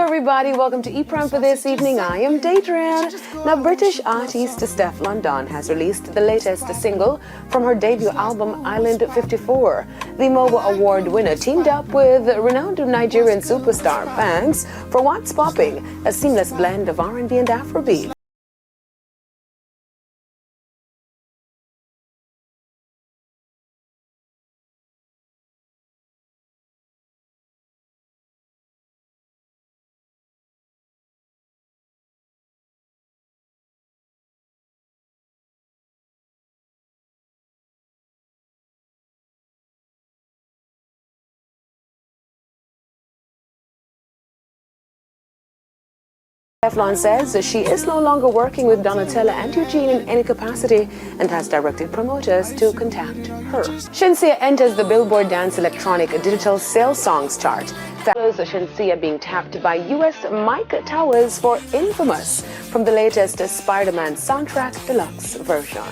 everybody, welcome to ePrime for this evening. I am Daedrian. Now, British artist Tefflon has released the latest single from her debut album Island 54. The MOBO Award winner teamed up with renowned Nigerian superstar Banks for What's Popping, a seamless blend of R&B and Afrobeat. Tefflon says she is no longer working with Donatella and Eugene in any capacity and has directed promoters to contact her. Shinsia enters the Billboard Dance Electronic Digital Sales Songs chart. Follows Shinsia being tapped by US Mike Towers for Infamous from the latest Spider-Man soundtrack deluxe version.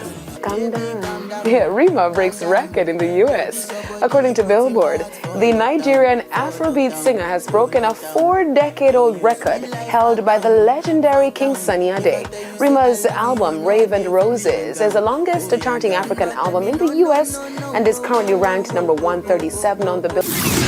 Calm down. Yeah, Rima breaks record in the US. According to Billboard, the Nigerian Afrobeat singer has broken a 4-decade-old record held by the legendary King Sunny Ade. Rima's album Rave and Roses is the longest charting African album in the US and is currently ranked number 137 on the Billboard.